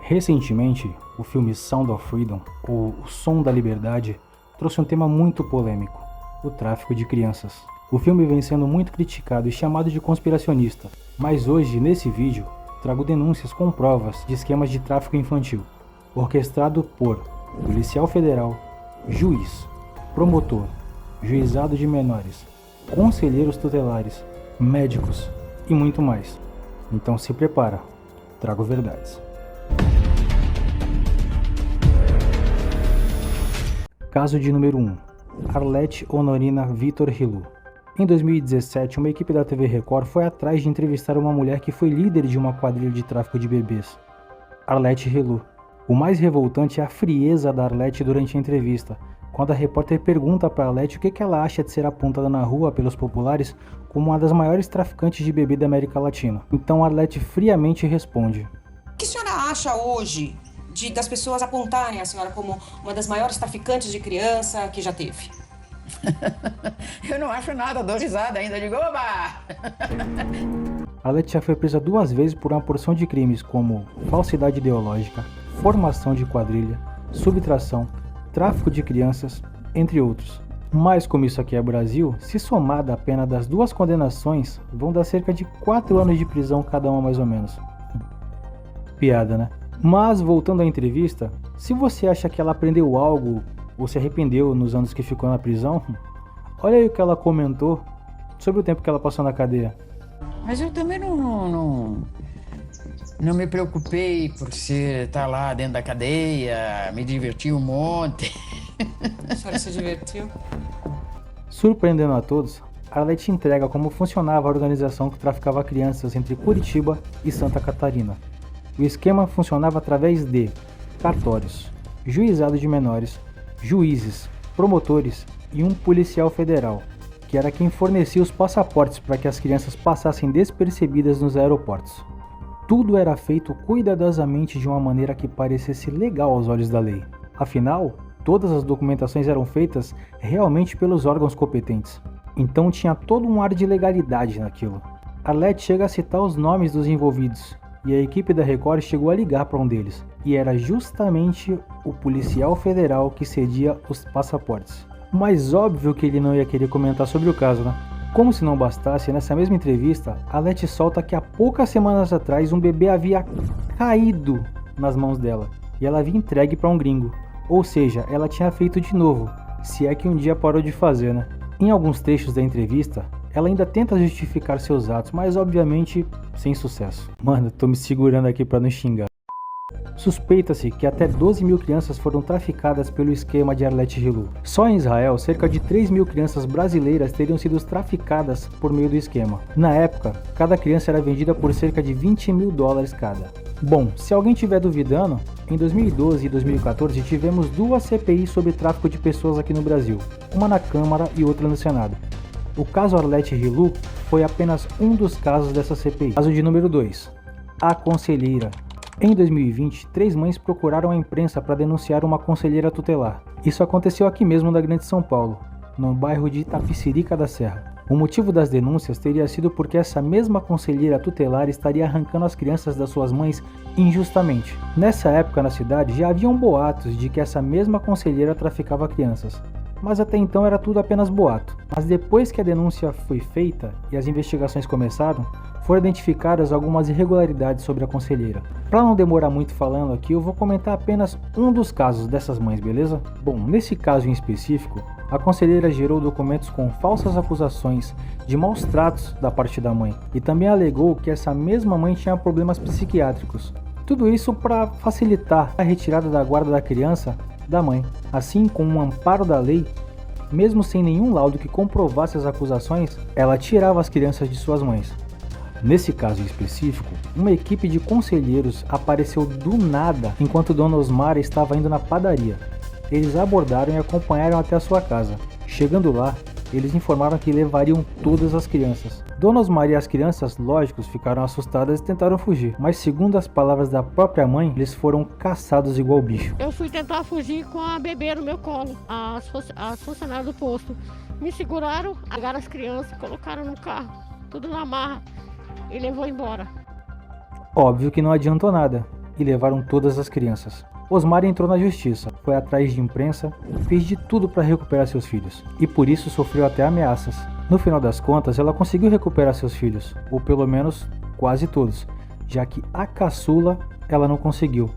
Recentemente, o filme Sound of Freedom, ou O Som da Liberdade, trouxe um tema muito polêmico: o tráfico de crianças. O filme vem sendo muito criticado e chamado de conspiracionista, mas hoje, nesse vídeo, trago denúncias com provas de esquemas de tráfico infantil, orquestrado por policial federal, juiz, promotor, juizado de menores, conselheiros tutelares, médicos e muito mais. Então se prepara, trago verdades. Caso de número 1. Arlete Honorina Vitor Rillo. Em 2017, uma equipe da TV Record foi atrás de entrevistar uma mulher que foi líder de uma quadrilha de tráfico de bebês, Arlete Rillo. O mais revoltante é a frieza da Arlete durante a entrevista, quando a repórter pergunta para Arlete o que ela acha de ser apontada na rua pelos populares como uma das maiores traficantes de bebê da América Latina. Então Arlete friamente responde: O que a senhora acha hoje das pessoas apontarem a senhora como uma das maiores traficantes de criança que já teve? Eu não acho nada, dou risada ainda, digo, oba! Arlete já foi presa 2 vezes por uma porção de crimes como falsidade ideológica, formação de quadrilha, subtração, tráfico de crianças, entre outros. Mas como isso aqui é Brasil, se somada a pena das 2 condenações, vão dar cerca de 4 anos de prisão cada uma mais ou menos. Piada, né? Mas voltando à entrevista, se você acha que ela aprendeu algo ou se arrependeu nos anos que ficou na prisão, olha aí o que ela comentou sobre o tempo que ela passou na cadeia. Mas eu também não me preocupei por estar lá dentro da cadeia, me diverti um monte. A senhora se divertiu? Surpreendendo a todos, Arlete entrega como funcionava a organização que traficava crianças entre Curitiba e Santa Catarina. O esquema funcionava através de cartórios, juizado de menores, juízes, promotores e um policial federal, que era quem fornecia os passaportes para que as crianças passassem despercebidas nos aeroportos. Tudo era feito cuidadosamente de uma maneira que parecesse legal aos olhos da lei. Afinal, todas as documentações eram feitas realmente pelos órgãos competentes. Então tinha todo um ar de legalidade naquilo. Arlete chega a citar os nomes dos envolvidos, e a equipe da Record chegou a ligar para um deles, e era justamente o policial federal que cedia os passaportes. Mas óbvio que ele não ia querer comentar sobre o caso, né? Como se não bastasse, nessa mesma entrevista, Arlete solta que há poucas semanas atrás um bebê havia caído nas mãos dela, e ela havia entregue para um gringo. Ou seja, ela tinha feito de novo, se é que um dia parou de fazer, né? Em alguns trechos da entrevista, ela ainda tenta justificar seus atos, mas obviamente sem sucesso. Mano, tô me segurando aqui pra não xingar. Suspeita-se que até 12 mil crianças foram traficadas pelo esquema de Arlete Rillo. Só em Israel, cerca de 3 mil crianças brasileiras teriam sido traficadas por meio do esquema. Na época, cada criança era vendida por cerca de $20 mil cada. Bom, se alguém estiver duvidando, em 2012 e 2014 tivemos 2 CPIs sobre tráfico de pessoas aqui no Brasil, uma na Câmara e outra no Senado. O caso Arlete Rillo foi apenas um dos casos dessa CPI. Caso de número 2. A conselheira. Em 2020, 3 mães procuraram a imprensa para denunciar uma conselheira tutelar. Isso aconteceu aqui mesmo na Grande São Paulo, no bairro de Itapecerica da Serra. O motivo das denúncias teria sido porque essa mesma conselheira tutelar estaria arrancando as crianças das suas mães injustamente. Nessa época na cidade já haviam boatos de que essa mesma conselheira traficava crianças. Mas até então era tudo apenas boato. Mas depois que a denúncia foi feita e as investigações começaram, foram identificadas algumas irregularidades sobre a conselheira. Para não demorar muito falando aqui, eu vou comentar apenas um dos casos dessas mães, beleza? Bom, nesse caso em específico, a conselheira gerou documentos com falsas acusações de maus tratos da parte da mãe e também alegou que essa mesma mãe tinha problemas psiquiátricos. Tudo isso para facilitar a retirada da guarda da criança da mãe. Assim, com um amparo da lei, mesmo sem nenhum laudo que comprovasse as acusações, ela tirava as crianças de suas mães. Nesse caso em específico, uma equipe de conselheiros apareceu do nada enquanto Dona Osmara estava indo na padaria. Eles a abordaram e acompanharam até a sua casa. Chegando lá, eles informaram que levariam todas as crianças. Dona Osmar e as crianças, lógicos, ficaram assustadas e tentaram fugir, mas segundo as palavras da própria mãe, eles foram caçados igual bicho. Eu fui tentar fugir com a bebê no meu colo. As funcionárias do posto me seguraram, pegaram as crianças, colocaram no carro, tudo na marra, e levou embora. Óbvio que não adiantou nada. e levaram todas as crianças. Osmar entrou na justiça, foi atrás de imprensa, fez de tudo para recuperar seus filhos, e por isso sofreu até ameaças. No final das contas, ela conseguiu recuperar seus filhos, ou pelo menos quase todos, já que a caçula ela não conseguiu.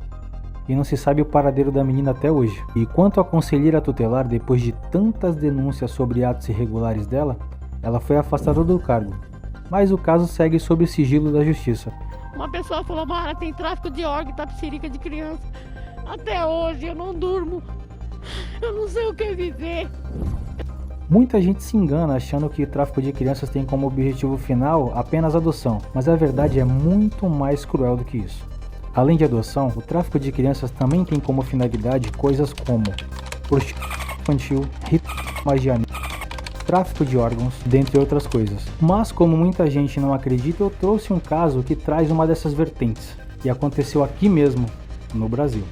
E não se sabe o paradeiro da menina até hoje. E quanto à conselheira tutelar, depois de tantas denúncias sobre atos irregulares dela, ela foi afastada do cargo. Mas o caso segue sob sigilo da justiça. Uma pessoa falou, Mara, tem tráfico de órgão e tapicirica de criança. Até hoje eu não durmo. Eu não sei o que viver. Muita gente se engana achando que o tráfico de crianças tem como objetivo final apenas a adoção, mas a verdade é muito mais cruel do que isso. Além de adoção, o tráfico de crianças também tem como finalidade coisas como prostituição infantil, magia negra, tráfico de órgãos, dentre outras coisas. Mas como muita gente não acredita, eu trouxe um caso que traz uma dessas vertentes, e aconteceu aqui mesmo, no Brasil.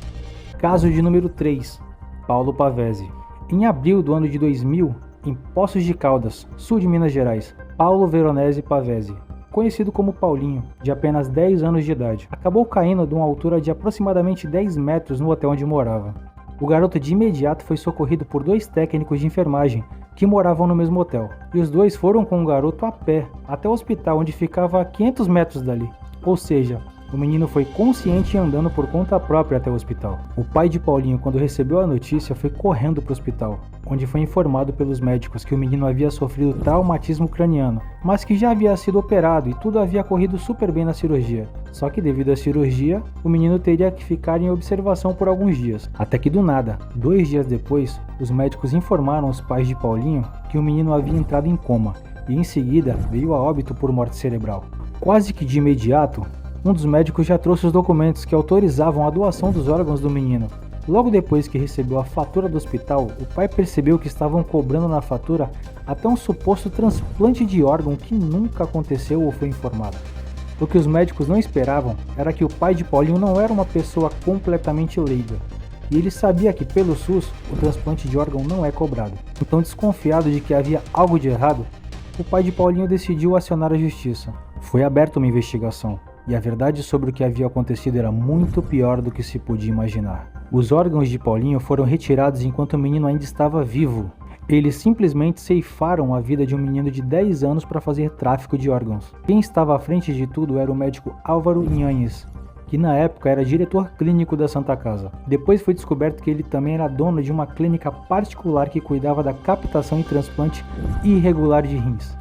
Caso de número 3, Paulo Pavese. Em abril do ano de 2000, em Poços de Caldas, sul de Minas Gerais, Paulo Veronese Pavese, conhecido como Paulinho, de apenas 10 anos de idade, acabou caindo de uma altura de aproximadamente 10 metros no hotel onde morava. O garoto de imediato foi socorrido por 2 técnicos de enfermagem que moravam no mesmo hotel, e os 2 foram com o garoto a pé até o hospital, onde ficava a 500 metros dali. Ou seja, o menino foi consciente e andando por conta própria até o hospital. O pai de Paulinho, quando recebeu a notícia, foi correndo para o hospital, onde foi informado pelos médicos que o menino havia sofrido traumatismo craniano, mas que já havia sido operado e tudo havia corrido super bem na cirurgia. Só que devido à cirurgia, o menino teria que ficar em observação por alguns dias. Até que do nada, 2 dias depois, os médicos informaram os pais de Paulinho que o menino havia entrado em coma e em seguida veio a óbito por morte cerebral. Quase que de imediato, um dos médicos já trouxe os documentos que autorizavam a doação dos órgãos do menino. Logo depois que recebeu a fatura do hospital, o pai percebeu que estavam cobrando na fatura até um suposto transplante de órgão que nunca aconteceu ou foi informado. O que os médicos não esperavam era que o pai de Paulinho não era uma pessoa completamente leiga, e ele sabia que pelo SUS o transplante de órgão não é cobrado. Então, desconfiado de que havia algo de errado, o pai de Paulinho decidiu acionar a justiça. Foi aberta uma investigação. E a verdade sobre o que havia acontecido era muito pior do que se podia imaginar. Os órgãos de Paulinho foram retirados enquanto o menino ainda estava vivo. Eles simplesmente ceifaram a vida de um menino de 10 anos para fazer tráfico de órgãos. Quem estava à frente de tudo era o médico Álvaro Inhanhes, que na época era diretor clínico da Santa Casa. Depois foi descoberto que ele também era dono de uma clínica particular que cuidava da captação e transplante irregular de rins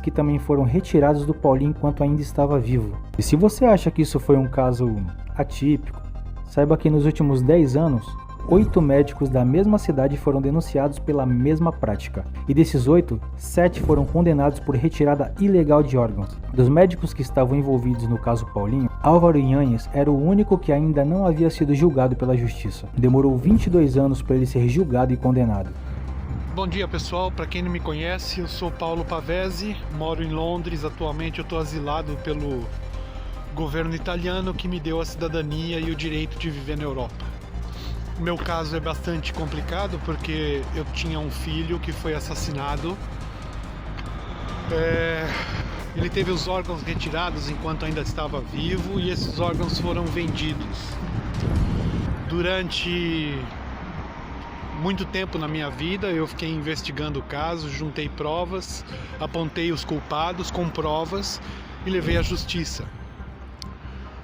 que também foram retirados do Paulinho enquanto ainda estava vivo. E se você acha que isso foi um caso atípico, saiba que nos últimos 10 anos, 8 médicos da mesma cidade foram denunciados pela mesma prática. E desses 8, 7 foram condenados por retirada ilegal de órgãos. Dos médicos que estavam envolvidos no caso Paulinho, Álvaro Inhanhes era o único que ainda não havia sido julgado pela justiça. Demorou 22 anos para ele ser julgado e condenado. Bom dia pessoal, para quem não me conhece, eu sou Paulo Pavese, moro em Londres, atualmente eu estou asilado pelo governo italiano que me deu a cidadania e o direito de viver na Europa. O meu caso é bastante complicado porque eu tinha um filho que foi assassinado. Ele teve os órgãos retirados enquanto ainda estava vivo e esses órgãos foram vendidos. Durante muito tempo na minha vida eu fiquei investigando o caso, juntei provas, apontei os culpados com provas e levei à justiça.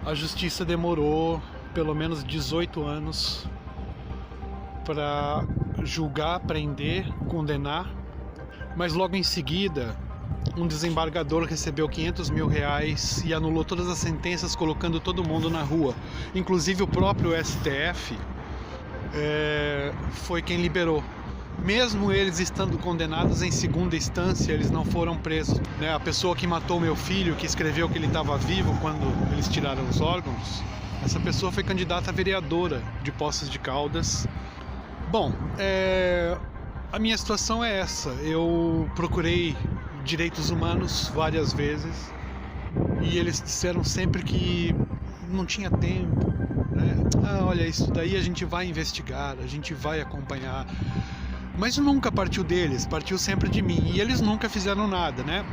A justiça demorou pelo menos 18 anos para julgar, prender, condenar, mas logo em seguida um desembargador recebeu R$500 mil e anulou todas as sentenças, colocando todo mundo na rua, inclusive o próprio STF. Foi quem liberou. Mesmo eles estando condenados em segunda instância, eles não foram presos, né? A pessoa que matou meu filho, que escreveu que ele estava vivo quando eles tiraram os órgãos, essa pessoa foi candidata a vereadora de Poços de Caldas. Bom, a minha situação é essa. Eu procurei direitos humanos várias vezes e eles disseram sempre que não tinha tempo, né? Olha, isso daí a gente vai investigar, a gente vai acompanhar. Mas nunca partiu deles, partiu sempre de mim. E eles nunca fizeram nada, né?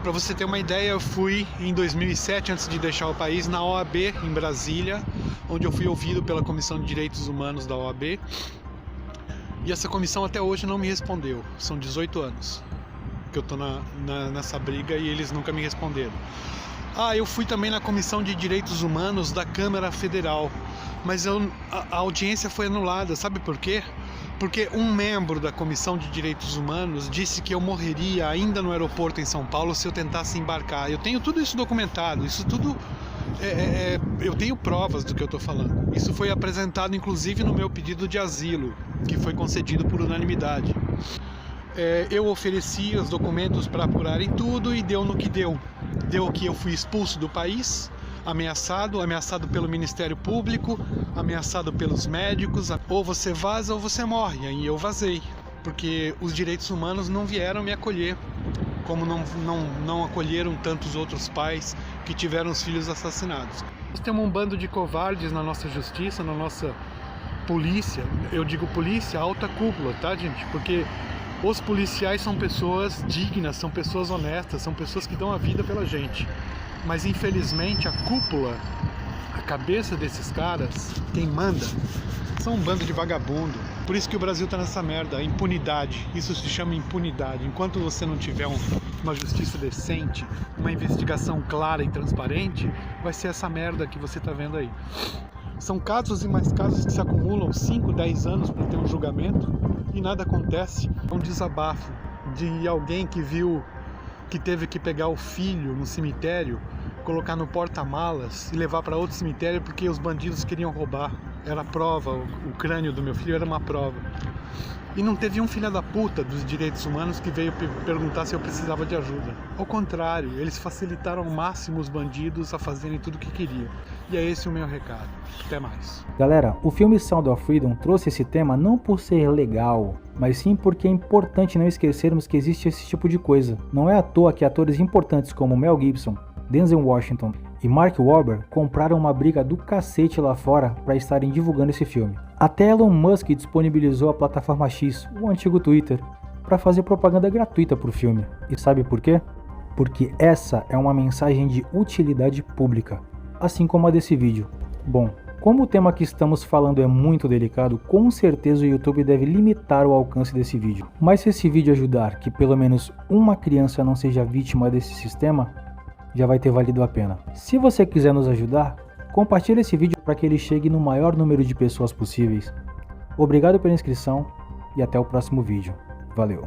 Para você ter uma ideia, eu fui em 2007, antes de deixar o país, na OAB em Brasília, onde eu fui ouvido pela Comissão de Direitos Humanos da OAB. E essa comissão até hoje não me respondeu. São 18 anos que eu tô nessa briga e eles nunca me responderam. Eu fui também na Comissão de Direitos Humanos da Câmara Federal, mas a audiência foi anulada. Sabe por quê? Porque um membro da Comissão de Direitos Humanos disse que eu morreria ainda no aeroporto em São Paulo se eu tentasse embarcar. Eu tenho tudo isso documentado, isso tudo... eu tenho provas do que eu estou falando. Isso foi apresentado inclusive no meu pedido de asilo, que foi concedido por unanimidade. Eu ofereci os documentos para apurarem tudo e deu no que deu. Deu que eu fui expulso do país, ameaçado pelo Ministério Público, ameaçado pelos médicos, ou você vaza ou você morre. E aí eu vazei, porque os direitos humanos não vieram me acolher, como não acolheram tantos outros pais que tiveram os filhos assassinados. Nós temos um bando de covardes na nossa justiça, na nossa polícia. Eu digo polícia, alta cúpula, tá, gente? Porque os policiais são pessoas dignas, são pessoas honestas, são pessoas que dão a vida pela gente. Mas infelizmente a cúpula, a cabeça desses caras, quem manda, são um bando de vagabundo. Por isso que o Brasil tá nessa merda, a impunidade. Isso se chama impunidade. Enquanto você não tiver uma justiça decente, uma investigação clara e transparente, vai ser essa merda que você tá vendo aí. São casos e mais casos que se acumulam 5, 10 anos para ter um julgamento e nada acontece. É um desabafo de alguém que teve que pegar o filho no cemitério, colocar no porta-malas e levar para outro cemitério porque os bandidos queriam roubar. Era prova, o crânio do meu filho era uma prova. E não teve um filho da puta dos direitos humanos que veio perguntar se eu precisava de ajuda. Ao contrário, eles facilitaram ao máximo os bandidos a fazerem tudo o que queriam. E é esse o meu recado. Até mais. Galera, o filme Sound of Freedom trouxe esse tema não por ser legal, mas sim porque é importante não esquecermos que existe esse tipo de coisa. Não é à toa que atores importantes como Mel Gibson, Denzel Washington e Mark Wahlberg compraram uma briga do cacete lá fora para estarem divulgando esse filme. Até Elon Musk disponibilizou a plataforma X, o antigo Twitter, para fazer propaganda gratuita pro filme. E sabe por quê? Porque essa é uma mensagem de utilidade pública, assim como a desse vídeo. Bom, como o tema que estamos falando é muito delicado, com certeza o YouTube deve limitar o alcance desse vídeo. Mas se esse vídeo ajudar que pelo menos uma criança não seja vítima desse sistema, já vai ter valido a pena. Se você quiser nos ajudar, compartilhe esse vídeo para que ele chegue no maior número de pessoas possíveis. Obrigado pela inscrição e até o próximo vídeo. Valeu!